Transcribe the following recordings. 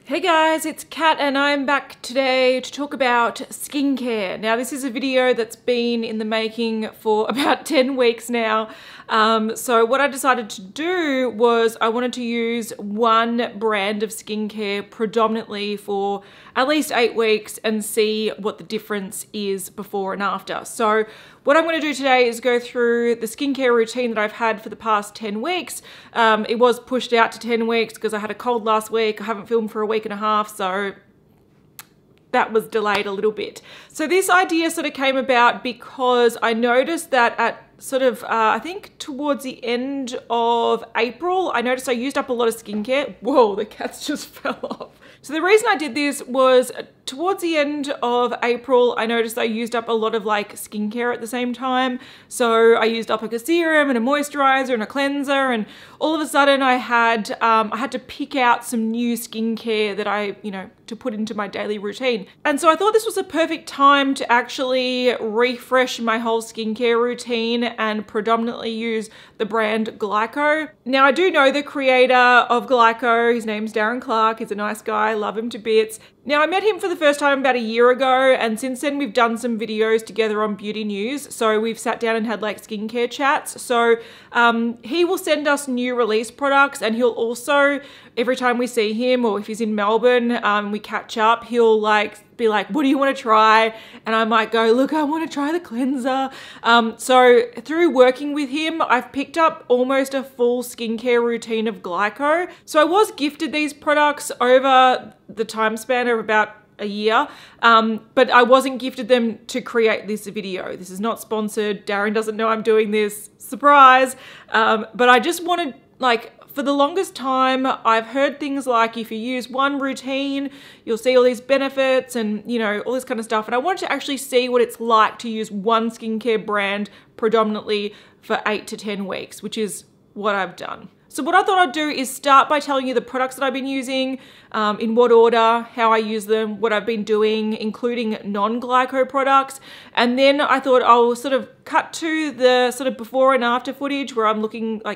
Hey guys, it's Kat and I'm back today to talk about skincare. Now this is a video that's been in the making for about 10 weeks now. So what I decided to do was I wanted to use one brand of skincare predominantly for at least 8 weeks and see what the difference is before and after. So what I'm going to do today is go through the skincare routine that I've had for the past 10 weeks. It was pushed out to 10 weeks because I had a cold last week. I haven't filmed for a week and a half, so that was delayed a little bit. So this idea sort of came about because I noticed that at sort of, I think towards the end of April, I noticed I used up a lot of skincare. Whoa, the cats just fell off. So the reason I did this was towards the end of April, I noticed I used up a lot of like skincare at the same time. So I used up like a serum and a moisturizer and a cleanser, and all of a sudden I had to pick out some new skincare that to put into my daily routine. And so I thought this was a perfect time to actually refresh my whole skincare routine and predominantly use the brand Glyco. Now I do know the creator of Glyco. His name's Darren. He's a nice guy, love him to bits. Now I met him for the first time about a year ago, and since then we've done some videos together on beauty news. So we've sat down and had like skincare chats. So he will send us new release products, and he'll also, every time we see him or if he's in Melbourne, we catch up, he'll be like, what do you want to try? And I might go, look, I want to try the cleanser. So through working with him, I've picked up almost a full skincare routine of Glyco. So I was gifted these products over the time span of about a year, but I wasn't gifted them to create this video. This is not sponsored. Darren doesn't know I'm doing this. Surprise. But I just wanted, for the longest time, I've heard things like if you use one routine, you'll see all these benefits and, all this kind of stuff. And I wanted to actually see what it's like to use one skincare brand predominantly for 8 to 10 weeks, which is what I've done. So what I thought I'd do is start by telling you the products that I've been using, in what order, how I use them, what I've been doing, including non-Glyco products. And then I thought I'll sort of cut to the sort of before and after footage where I'm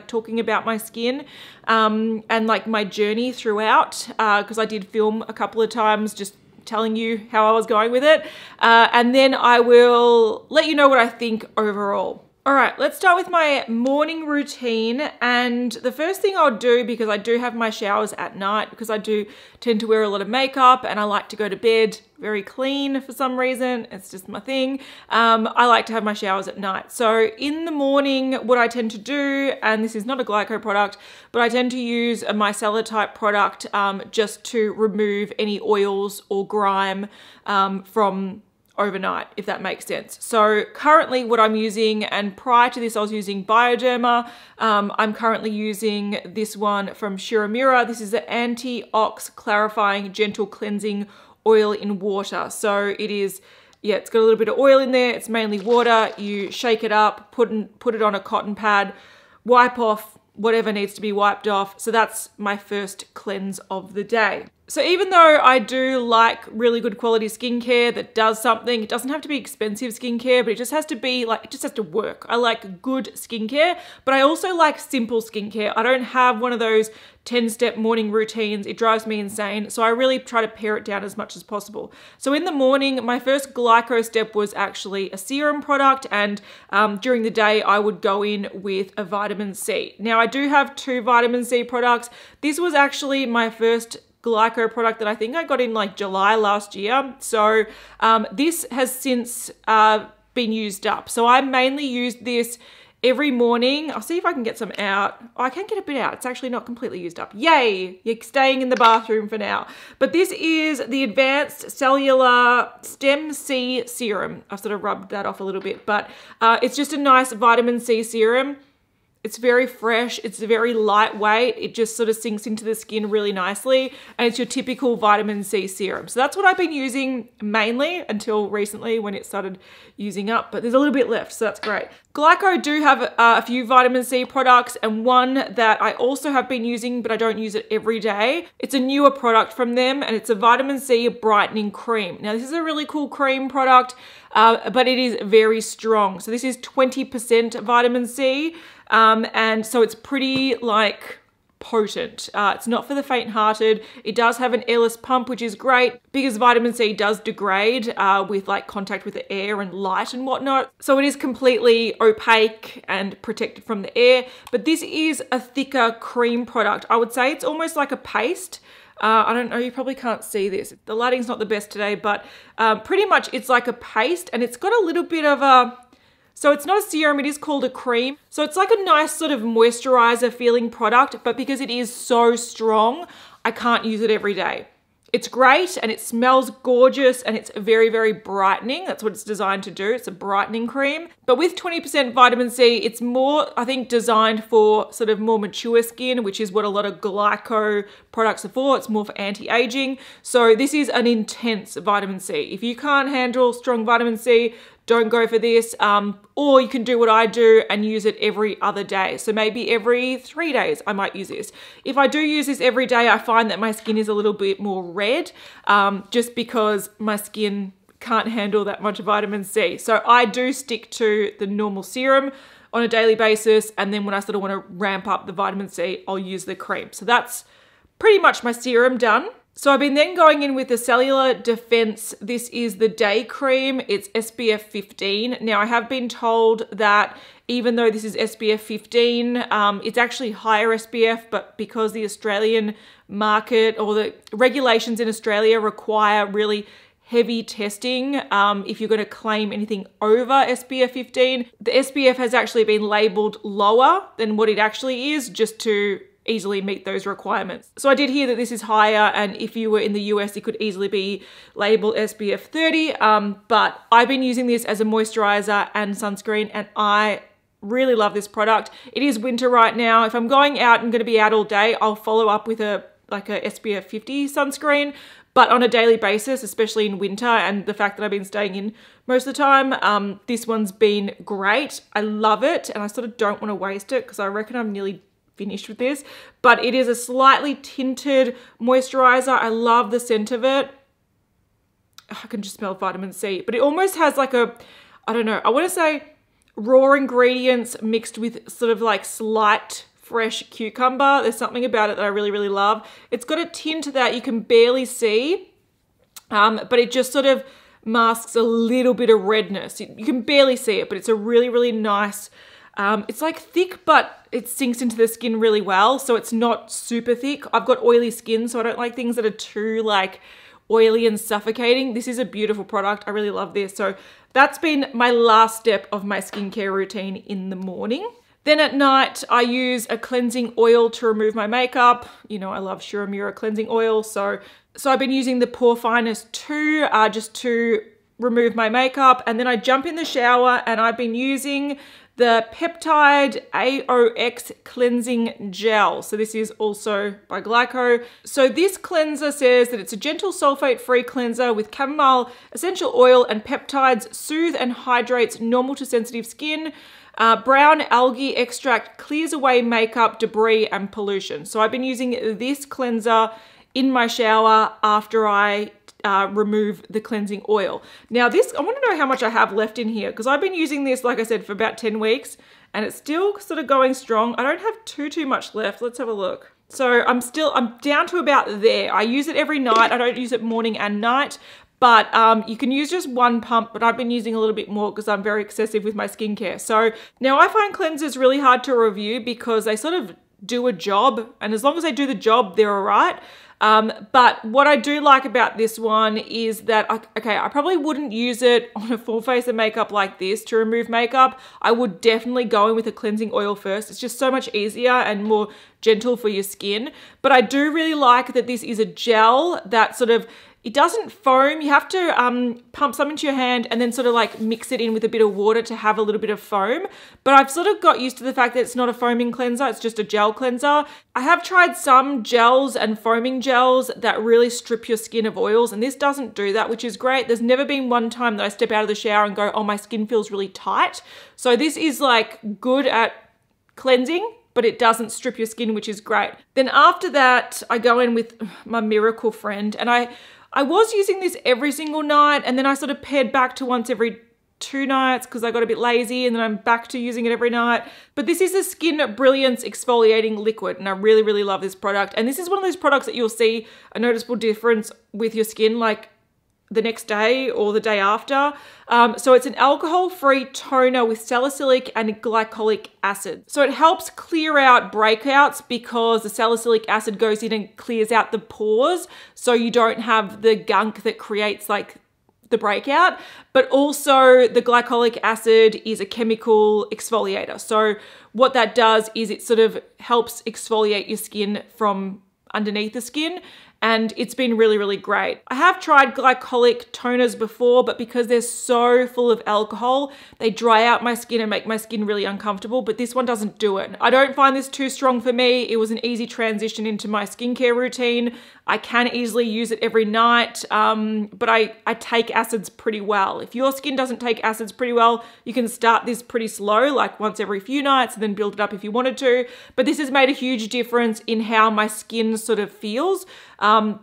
talking about my skin and my journey throughout, because I did film a couple of times just telling you how I was going with it. And then I will let you know what I think overall. All right, let's start with my morning routine. And the first thing I'll do, because I do have my showers at night, because I do tend to wear a lot of makeup and I like to go to bed very clean for some reason. It's just my thing. I like to have my showers at night. So in the morning, what I tend to do, and this is not a Glyco product, but I tend to use a micellar type product just to remove any oils or grime from overnight, if that makes sense. So currently what I'm using, and prior to this I was using Bioderma, I'm currently using this one from Shiramura. This is the Anti-Ox Clarifying Gentle Cleansing Oil in Water. So it is, it's got a little bit of oil in there. It's mainly water. You shake it up, put it on a cotton pad, wipe off whatever needs to be wiped off. So that's my first cleanse of the day. So even though I do like really good quality skincare that does something, it doesn't have to be expensive skincare, but it just has to be it just has to work. I like good skincare, but I also like simple skincare. I don't have one of those 10-step morning routines. It drives me insane. So I really try to pare it down as much as possible. So in the morning, my first Glyco step was actually a serum product. And during the day, I would go in with a vitamin C. Now I do have 2 vitamin C products. This was actually my first Glyco product that I think I got in July last year. So this has since been used up. So I mainly used this every morning. I'll see if I can get some out. Oh, I can get a bit out. It's actually not completely used up. Yay, you're staying in the bathroom for now. But this is the Advanced Cellular Stem C Serum. I've sort of rubbed that off a little bit, but it's just a nice vitamin C serum. It's very fresh, it's very lightweight, it just sort of sinks into the skin really nicely, and it's your typical vitamin C serum. So that's what I've been using mainly until recently when it started using up, but there's a little bit left, so that's great. Glyco do have a few vitamin C products, and one that I also have been using, but I don't use it every day. It's a newer product from them, and it's a vitamin C brightening cream. Now this is a really cool cream product, but it is very strong. So this is 20% vitamin C. And so it's pretty potent. It's not for the faint-hearted. It does have an airless pump, which is great because vitamin C does degrade with like contact with the air and light and whatnot. So it is completely opaque and protected from the air. But this is a thicker cream product. I would say it's almost like a paste. I don't know, you probably can't see this. The lighting's not the best today, but pretty much it's like a paste, and it's got a little bit of a, so it's not a serum, it is called a cream. So it's like a nice sort of moisturizer feeling product, but because it is so strong, I can't use it every day. It's great and it smells gorgeous and it's very, very brightening. That's what it's designed to do. It's a brightening cream. But with 20% vitamin C, it's more, I think, designed for sort of more mature skin, which is what a lot of Glyco products are for. It's more for anti-aging. So this is an intense vitamin C. If you can't handle strong vitamin C, don't go for this, or you can do what I do and use it every other day. So maybe every 3 days I might use this. If I do use this every day, I find that my skin is a little bit more red, just because my skin can't handle that much vitamin C. So I do stick to the normal serum on a daily basis, and then when I sort of want to ramp up the vitamin C, I'll use the cream. So that's pretty much my serum done. So I've been then going in with the Cellular Defence. This is the day cream. It's SPF 15. Now I have been told that even though this is SPF 15, it's actually higher SPF, but because the Australian market or the regulations in Australia require really heavy testing if you're going to claim anything over SPF 15, the SPF has actually been labelled lower than what it actually is, just to easily meet those requirements. So I did hear that this is higher, and if you were in the US, it could easily be labeled SPF 30, but I've been using this as a moisturizer and sunscreen, and I really love this product. It is winter right now. If I'm going out and going to be out all day, I'll follow up with a SPF 50 sunscreen, but on a daily basis, especially in winter, and the fact that I've been staying in most of the time, this one's been great. I love it, and I sort of don't want to waste it because I reckon I'm nearly finished with this, but it is a slightly tinted moisturizer. I love the scent of it. I can just smell vitamin C, but it almost has like a, I don't know, I want to say raw ingredients mixed with sort of like slight fresh cucumber. There's something about it that I really, really love. It's got a tint that you can barely see, but it just sort of masks a little bit of redness. You can barely see it, but it's a really, really nice, it's like thick, but it sinks into the skin really well. So it's not super thick. I've got oily skin, so I don't like things that are too like oily and suffocating. This is a beautiful product. I really love this. So that's been my last step of my skincare routine in the morning. Then at night, I use a cleansing oil to remove my makeup. You know, I love Shiramura cleansing oil. So I've been using the Pore Finest 2 just to remove my makeup. And then I jump in the shower and I've been using the Peptide AOX Cleansing Gel. So this is also by Glyco. So this cleanser says that it's a gentle sulfate-free cleanser with chamomile essential oil and peptides, soothe and hydrates normal to sensitive skin. Brown algae extract clears away makeup, debris and pollution. So I've been using this cleanser in my shower after I remove the cleansing oil. Now this, I want to know how much I have left in here because I've been using this, like I said, for about 10 weeks and it's still sort of going strong. I don't have too much left. Let's have a look. So I'm down to about there. I use it every night. I don't use it morning and night, but you can use just one pump, but I've been using a little bit more because I'm very excessive with my skincare. So now I find cleansers really hard to review because they sort of do a job, and as long as they do the job, they're all right. But what I do like about this one is that, I probably wouldn't use it on a full face of makeup like this to remove makeup. I would definitely go in with a cleansing oil first. It's just so much easier and more gentle for your skin. But I do really like that this is a gel that sort of, it doesn't foam. You have to pump some into your hand and then sort of like mix it in with a bit of water to have a little bit of foam. But I've sort of got used to the fact that it's not a foaming cleanser, it's just a gel cleanser. I have tried some gels and foaming gels that really strip your skin of oils, and this doesn't do that, which is great. There's never been one time that I step out of the shower and go, oh, my skin feels really tight. So this is like good at cleansing, but it doesn't strip your skin, which is great. Then after that, I go in with my Miracle Friend, and I was using this every single night, and then I sort of pared back to once every 2 nights because I got a bit lazy, and then I'm back to using it every night. But this is a Skin Brilliance exfoliating liquid, and I really, really love this product. And this is one of those products that you'll see a noticeable difference with your skin like the next day or the day after. So it's an alcohol-free toner with salicylic and glycolic acid. So it helps clear out breakouts because the salicylic acid goes in and clears out the pores, so you don't have the gunk that creates like the breakout. But also the glycolic acid is a chemical exfoliator. So what that does is it sort of helps exfoliate your skin from underneath the skin, and it's been really, really great. I have tried glycolic toners before, but because they're so full of alcohol, they dry out my skin and make my skin really uncomfortable, but this one doesn't do it. I don't find this too strong for me. It was an easy transition into my skincare routine. I can easily use it every night, but I take acids pretty well. If your skin doesn't take acids pretty well, you can start this pretty slow, like once every few nights, and then build it up if you wanted to. But this has made a huge difference in how my skin sort of feels,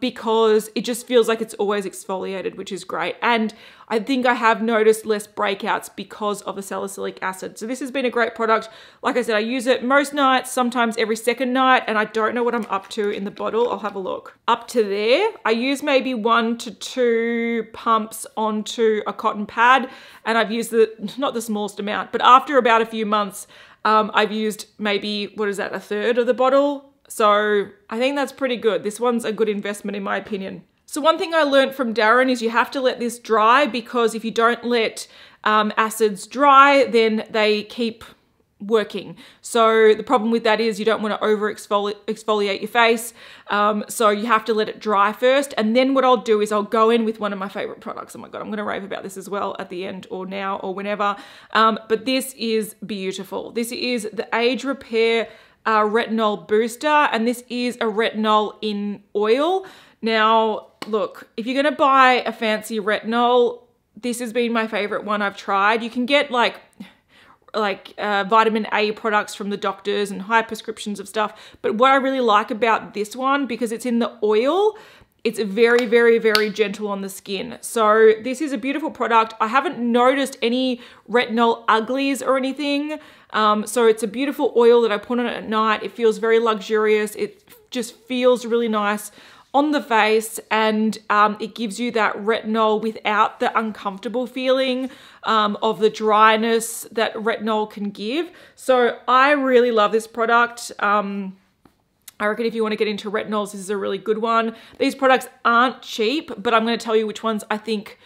because it just feels like it's always exfoliated, which is great. And I think I have noticed less breakouts because of the salicylic acid. So this has been a great product. Like I said, I use it most nights, sometimes every second night, and I don't know what I'm up to in the bottle. I'll have a look. Up to there, I use maybe 1 to 2 pumps onto a cotton pad, and I've used not the smallest amount, but after about a few months, I've used maybe, what is that, 1/3 of the bottle. So I think that's pretty good. This one's a good investment in my opinion. So one thing I learned from Darren is you have to let this dry, because if you don't let acids dry, then they keep working. So the problem with that is you don't want to over exfoliate your face. So you have to let it dry first. And then what I'll do is I'll go in with one of my favorite products. Oh my God, I'm going to rave about this as well at the end or now or whenever. But this is beautiful. This is the Age Repair Retinol Booster, and this is a retinol in oil. Now, look, if you're going to buy a fancy retinol, this has been my favorite one I've tried. You can get like vitamin A products from the doctors and high prescriptions of stuff. But what I really like about this one, because it's in the oil, it's very, very, very gentle on the skin. So this is a beautiful product. I haven't noticed any retinol uglies or anything. So it's a beautiful oil that I put on at night. It feels very luxurious. It just feels really nice on the face, and it gives you that retinol without the uncomfortable feeling of the dryness that retinol can give. So I really love this product. I reckon if you want to get into retinols, this is a really good one. These products aren't cheap, but I'm going to tell you which ones I think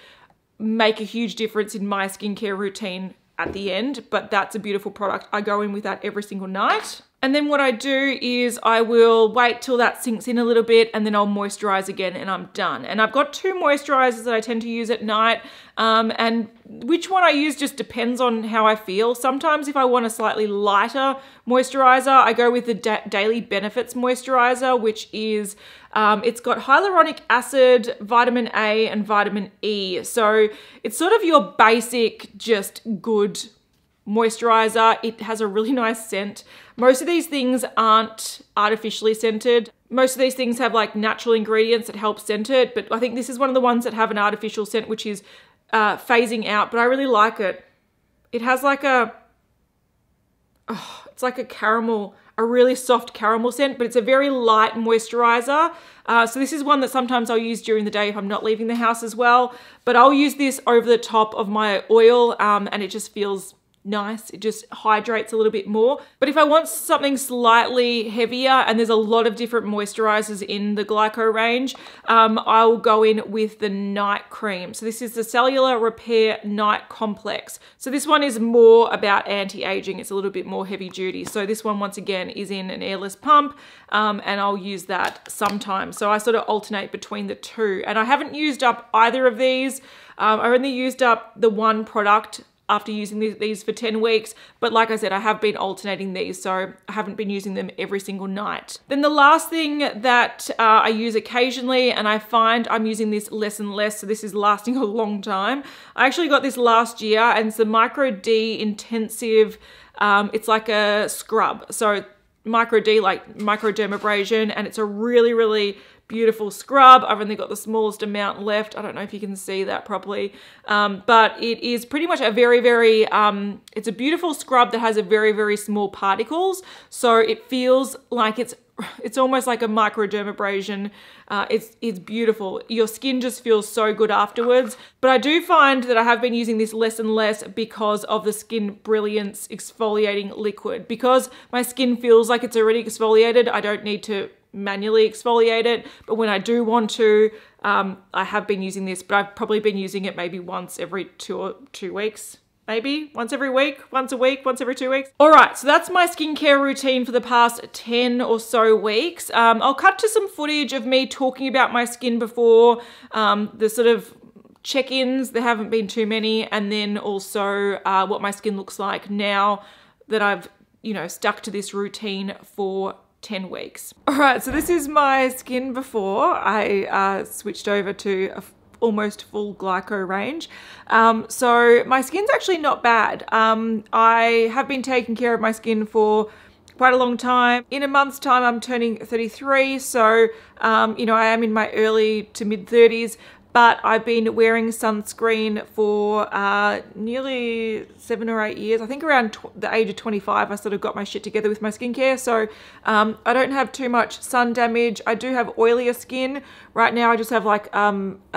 make a huge difference in my skincare routine at the end. But that's a beautiful product. I go in with that every single night. And then what I do is I will wait till that sinks in a little bit, and then I'll moisturize again and I'm done. And I've got 2 moisturizers that I tend to use at night. And which one I use just depends on how I feel. Sometimes if I want a slightly lighter moisturizer, I go with the Daily Benefits moisturizer, which is, it's got hyaluronic acid, vitamin A, and vitamin E. So it's sort of your basic, just good moisturizer. It has a really nice scent. Most of these things aren't artificially scented. Most of these things have like natural ingredients that help scent it, but I think this is one of the ones that have an artificial scent, which is phasing out, but I really like it. It has like it's like a caramel, a really soft caramel scent, but it's a very light moisturizer. So this is one that sometimes I'll use during the day if I'm not leaving the house as well, but I'll use this over the top of my oil, and it just feels nice. It just hydrates a little bit more. But if I want something slightly heavier, and there's a lot of different moisturizers in the Glyco range, I'll go in with the night cream. So this is the Cellular Repair Night Complex. So this one is more about anti-aging. It's a little bit more heavy duty. So this one, once again, is in an airless pump, and I'll use that sometimes. So I sort of alternate between the two. And I haven't used up either of these. I only used up the one product after using these for 10 weeks. But like I said, I have been alternating these, so I haven't been using them every single night. Then the last thing that I use occasionally, and I find I'm using this less and less, so this is lasting a long time. I actually got this last year, and it's the Micro D Intensive, it's like a scrub. So micro D, like microdermabrasion, and it's a really, really beautiful scrub. I've only got the smallest amount left. I don't know if you can see that properly, but it is pretty much a very, very, it's a beautiful scrub that has a very, very small particles. So it feels like it's almost like a microdermabrasion. It's beautiful. Your skin just feels so good afterwards. But I do find that I have been using this less and less because of the Skin Brilliance exfoliating liquid. Because my skin feels like it's already exfoliated, I don't need to manually exfoliate it. But when I do want to, I have been using this, but I've probably been using it maybe once every 2 weeks. Maybe once every week, once a week, once every 2 weeks. All right, so that's my skincare routine for the past 10 or so weeks. I'll cut to some footage of me talking about my skin before, the sort of check-ins, there haven't been too many, and then also what my skin looks like now that I've, stuck to this routine for 10 weeks. All right, so this is my skin before I switched over to a almost full Glyco range. So my skin's actually not bad. I have been taking care of my skin for quite a long time. In a month's time, I'm turning 33. So, I am in my early to mid 30s, but I've been wearing sunscreen for nearly 7 or 8 years. I think around the age of 25, I sort of got my shit together with my skincare. So I don't have too much sun damage. I do have oilier skin. Right now, I just have like a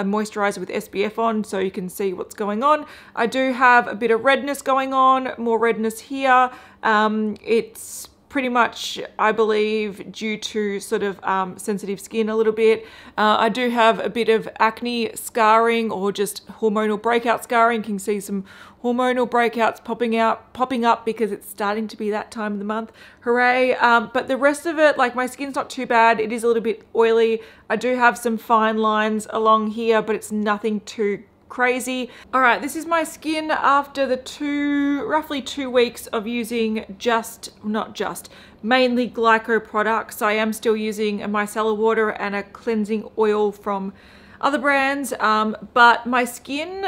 moisturizer with SPF on, so you can see what's going on. I do have a bit of redness going on, more redness here. It's pretty much, I believe, due to sort of sensitive skin a little bit. I do have a bit of acne scarring or just hormonal breakout scarring. You can see some hormonal breakouts popping up because it's starting to be that time of the month. Hooray. But the rest of it, like my skin's not too bad. It is a little bit oily. I do have some fine lines along here, but it's nothing too crazy. All right, this is my skin after the roughly 2 weeks of using mainly Glyco products. I am still using a micellar water and a cleansing oil from other brands, but my skin,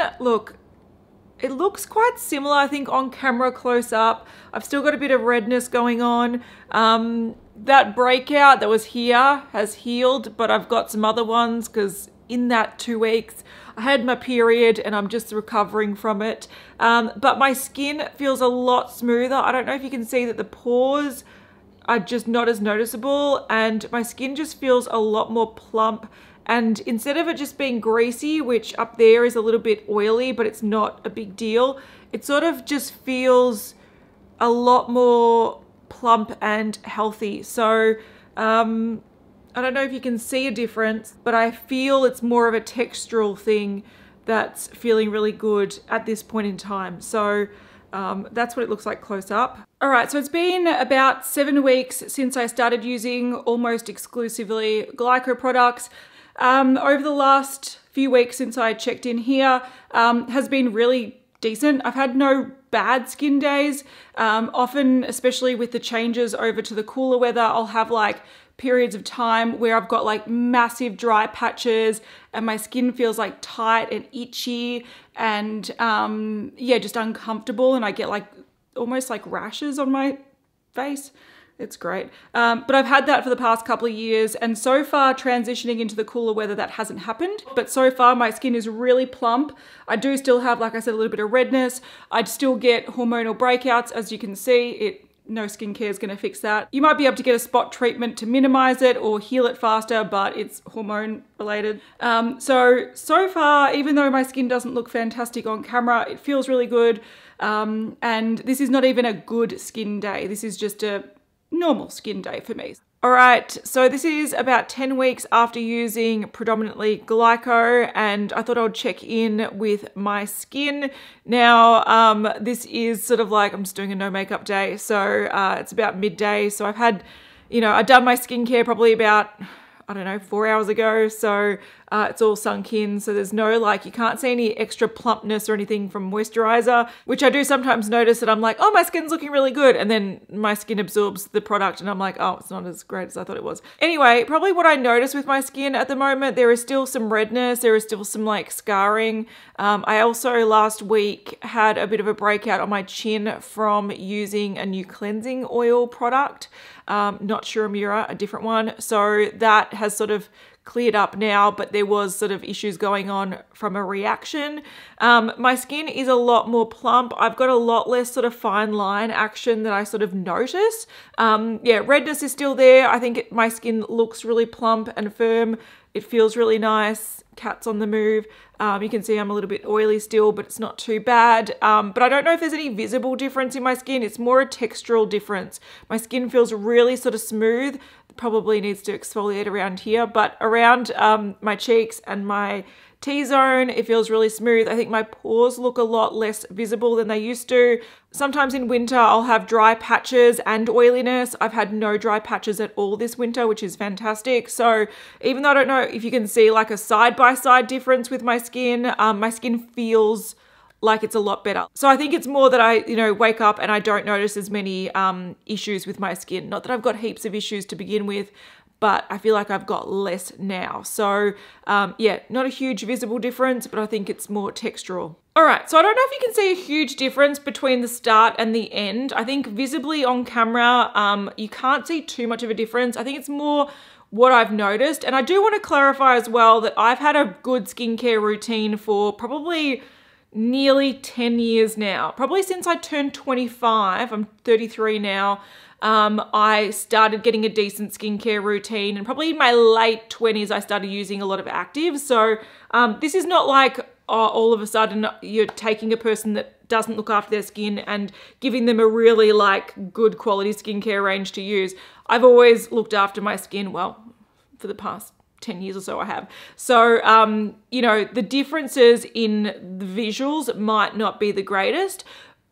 it looks quite similar, I think, on camera close up. I've still got a bit of redness going on. That breakout that was here has healed, but I've got some other ones because in that 2 weeks, I had my period and I'm just recovering from it. But my skin feels a lot smoother. I don't know if you can see that the pores are just not as noticeable, and my skin just feels a lot more plump. And instead of it just being greasy, which up there is a little bit oily, but it's not a big deal, it sort of just feels a lot more plump and healthy. So, I don't know if you can see a difference, but I feel it's more of a textural thing that's feeling really good at this point in time. So that's what it looks like close up. All right, so it's been about 7 weeks since I started using almost exclusively Glyco products. Over the last few weeks since I checked in here, has been really decent. I've had no bad skin days. Often, especially with the changes over to the cooler weather, I'll have like periods of time where I've got like massive dry patches and my skin feels like tight and itchy and yeah, just uncomfortable, and I get like almost like rashes on my face. It's great. But I've had that for the past couple of years, and so far transitioning into the cooler weather, that hasn't happened. But so far my skin is really plump. I do still have, like I said, a little bit of redness. I'd still get hormonal breakouts, as you can see. No skincare is going to fix that. You might be able to get a spot treatment to minimize it or heal it faster, but it's hormone related. So far, even though my skin doesn't look fantastic on camera, it feels really good. And this is not even a good skin day. This is just a normal skin day for me. All right, so this is about 10 weeks after using predominantly Glyco, and I thought I'd check in with my skin. Now, this is sort of like, I'm just doing a no makeup day, so it's about midday. So I've had, I've done my skincare probably about, I don't know, 4 hours ago. So It's all sunk in, so there's no like, you can't see any extra plumpness or anything from moisturizer, which I do sometimes notice that I'm like, oh, my skin's looking really good. And then my skin absorbs the product and I'm like, oh, it's not as great as I thought it was. Anyway, probably what I notice with my skin at the moment, there is still some redness. There is still some like scarring. I also last week had a bit of a breakout on my chin from using a new cleansing oil product, not Shiramura, a different one. So that has sort of cleared up now, but there was sort of issues going on from a reaction. My skin is a lot more plump. I've got a lot less sort of fine line action that I sort of notice. Yeah, redness is still there. I think my skin looks really plump and firm. It feels really nice. Cat's on the move. You can see I'm a little bit oily still, but it's not too bad. But I don't know if there's any visible difference in my skin. It's more a textural difference. My skin feels really sort of smooth. Probably needs to exfoliate around here, but around my cheeks and my T-zone, it feels really smooth. I think my pores look a lot less visible than they used to. Sometimes in winter, I'll have dry patches and oiliness. I've had no dry patches at all this winter, which is fantastic. So even though I don't know if you can see like a side-by-side difference with my skin feels like it's a lot better. So I think it's more that I, wake up and I don't notice as many issues with my skin. Not that I've got heaps of issues to begin with, but I feel like I've got less now. So yeah, not a huge visible difference, but I think it's more textural. All right, so I don't know if you can see a huge difference between the start and the end. I think visibly on camera, you can't see too much of a difference. I think it's more what I've noticed. And I do want to clarify as well that I've had a good skincare routine for probably nearly 10 years now. Probably since I turned 25, I'm 33 now. I started getting a decent skincare routine, and probably in my late 20s, I started using a lot of actives. So this is not like all of a sudden you're taking a person that doesn't look after their skin and giving them a really like good quality skincare range to use. I've always looked after my skin, well, for the past 10 years or so I have. So, the differences in the visuals might not be the greatest,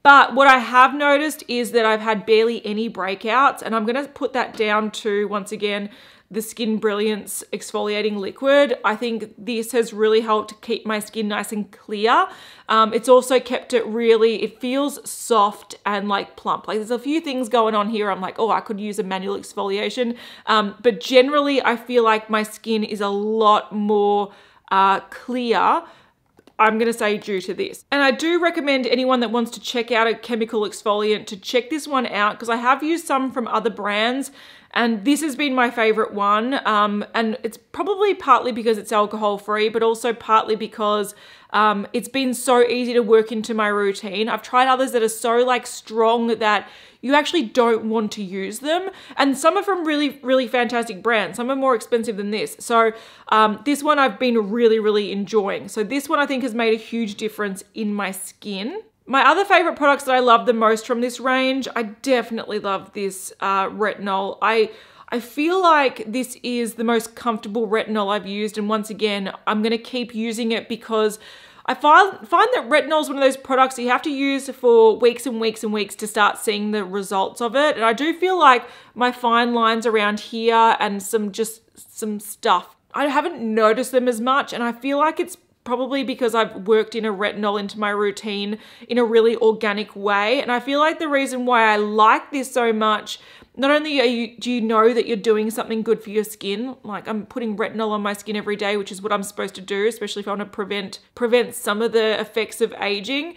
but what I have noticed is that I've had barely any breakouts, and I'm going to put that down to, once again, the Skin Brilliance exfoliating liquid. I think this has really helped keep my skin nice and clear. It's also kept it really, it feels soft and like plump. Like there's a few things going on here. I'm like, oh, I could use a manual exfoliation. But generally I feel like my skin is a lot more clear, I'm going to say, due to this. And I do recommend anyone that wants to check out a chemical exfoliant to check this one out, because I have used some from other brands and this has been my favorite one. And it's probably partly because it's alcohol free, but also partly because it's been so easy to work into my routine. I've tried others that are so like strong that you actually don't want to use them. And some are from really, really fantastic brands. Some are more expensive than this. So this one I've been really, really enjoying. So this one I think has made a huge difference in my skin. My other favorite products that I love the most from this range, I definitely love this retinol. I feel like this is the most comfortable retinol I've used. And once again, I'm going to keep using it because I find that retinol is one of those products that you have to use for weeks and weeks and weeks to start seeing the results of it. And I do feel like my fine lines around here and some stuff, I haven't noticed them as much. And I feel like it's probably because I've worked in a retinol into my routine in a really organic way. And I feel like the reason why I like this so much, not only do you know that you're doing something good for your skin, like I'm putting retinol on my skin every day, which is what I'm supposed to do, especially if I want to prevent some of the effects of aging.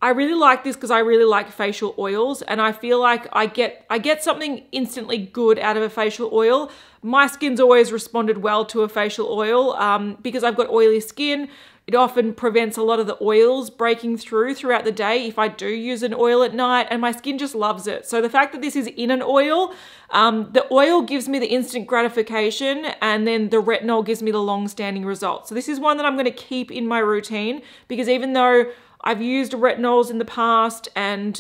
I really like this because I really like facial oils, and I feel like I get something instantly good out of a facial oil. My skin's always responded well to a facial oil because I've got oily skin. It often prevents a lot of the oils breaking throughout the day if I do use an oil at night, and my skin just loves it. So the fact that this is in an oil, the oil gives me the instant gratification, and then the retinol gives me the long-standing results. So this is one that I'm going to keep in my routine because even though I've used retinols in the past and,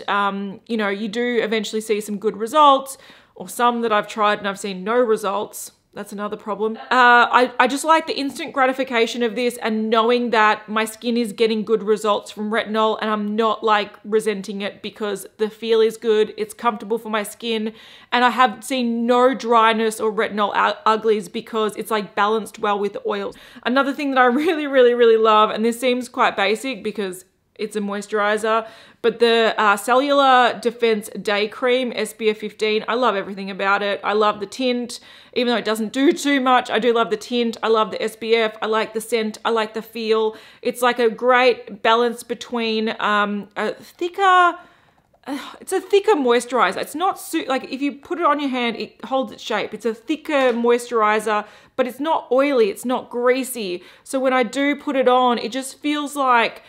you do eventually see some good results, or some that I've tried and I've seen no results. That's another problem. I just like the instant gratification of this and knowing that my skin is getting good results from retinol and I'm not like resenting it because the feel is good, it's comfortable for my skin, and I have seen no dryness or retinol uglies because it's like balanced well with the oils. Another thing that I really, really, really love, and this seems quite basic because it's a moisturizer, but the Cellular Defence Day Cream SPF 15, I love everything about it. I love the tint, even though it doesn't do too much. I do love the tint, I love the SPF, I like the scent, I like the feel. It's like a great balance between it's a thicker moisturizer. It's not like if you put it on your hand, it holds its shape. It's a thicker moisturizer, but it's not oily, it's not greasy. So when I do put it on, it just feels like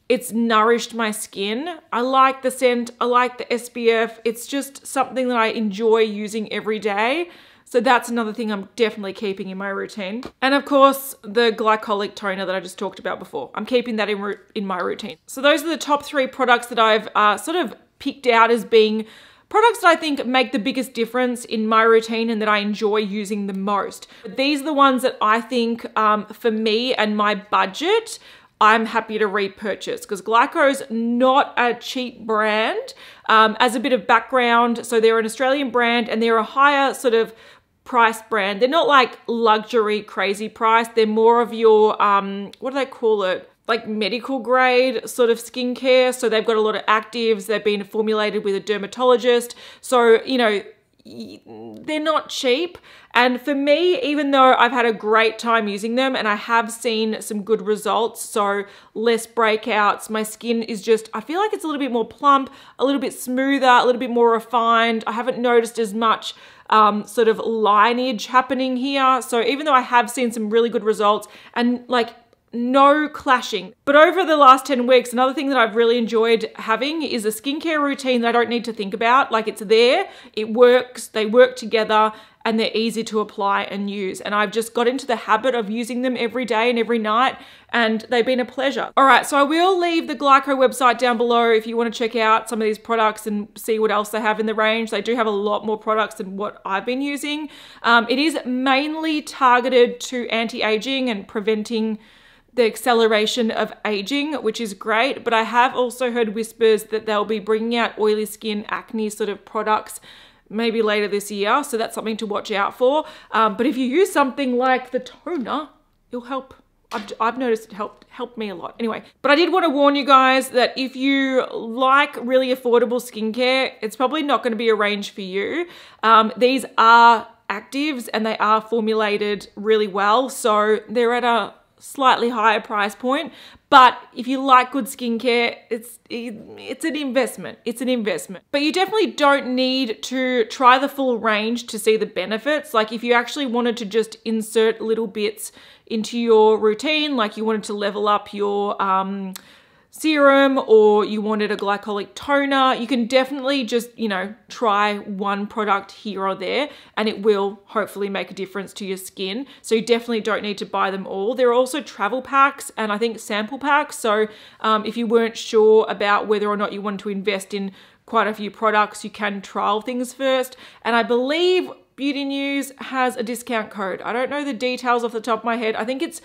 it's nourished my skin. I like the scent, I like the SPF. It's just something that I enjoy using every day. So that's another thing I'm definitely keeping in my routine. And of course, the glycolic toner that I just talked about before. I'm keeping that in my routine. So those are the top 3 products that I've sort of picked out as being products that I think make the biggest difference in my routine and that I enjoy using the most. These are the ones that I think for me and my budget, I'm happy to repurchase because Glyco's not a cheap brand. As a bit of background, so they're an Australian brand and they're a higher sort of price brand. They're not like luxury crazy price. They're more of your, what do they call it? Like medical grade sort of skincare. So they've got a lot of actives. They've been formulated with a dermatologist. So, you know, they're not cheap. And for me, even though I've had a great time using them and I have seen some good results, so less breakouts, my skin is just, I feel like it's a little bit more plump, a little bit smoother, a little bit more refined. I haven't noticed as much sort of lineage happening here. So even though I have seen some really good results and like no clashing. But over the last 10 weeks, another thing that I've really enjoyed having is a skincare routine that I don't need to think about. Like it's there, it works, they work together, and they're easy to apply and use. And I've just got into the habit of using them every day and every night, and they've been a pleasure. All right, so I will leave the Glyco website down below if you want to check out some of these products and see what else they have in the range. They do have a lot more products than what I've been using. It is mainly targeted to anti-aging and preventing the acceleration of aging, which is great. But I have also heard whispers that they'll be bringing out oily skin, acne sort of products maybe later this year. So that's something to watch out for. But if you use something like the toner, it'll help. I've noticed it helped me a lot. Anyway, but I did want to warn you guys that if you like really affordable skincare, it's probably not going to be a range for you. These are actives and they are formulated really well. So they're at a slightly higher price point, but if you like good skincare, it's an investment. It's an investment. But you definitely don't need to try the full range to see the benefits. Like if you actually wanted to just insert little bits into your routine, like you wanted to level up your serum or you wanted a glycolic toner, you can definitely just, you know, try one product here or there and it will hopefully make a difference to your skin. So you definitely don't need to buy them all. There are also travel packs and I think sample packs. So if you weren't sure about whether or not you wanted to invest in quite a few products, you can trial things first. And I believe Beauty News has a discount code. I don't know the details off the top of my head. I think it's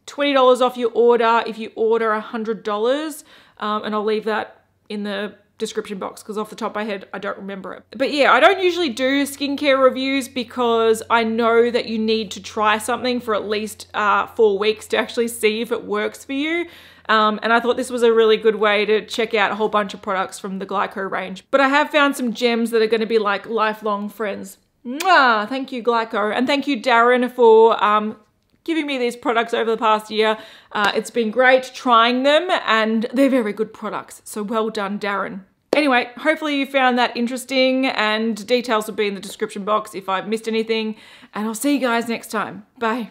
$20 off your order if you order $100, and I'll leave that in the description box because off the top of my head I don't remember it. But yeah, I don't usually do skincare reviews because I know that you need to try something for at least 4 weeks to actually see if it works for you. And I thought this was a really good way to check out a whole bunch of products from the Glyco range. But I have found some gems that are going to be like lifelong friends. Mwah! Thank you, Glyco, and thank you, Darren, for giving me these products over the past year. It's been great trying them and they're very good products. So well done, Darren. Anyway, hopefully you found that interesting and details will be in the description box if I've missed anything, and I'll see you guys next time. Bye.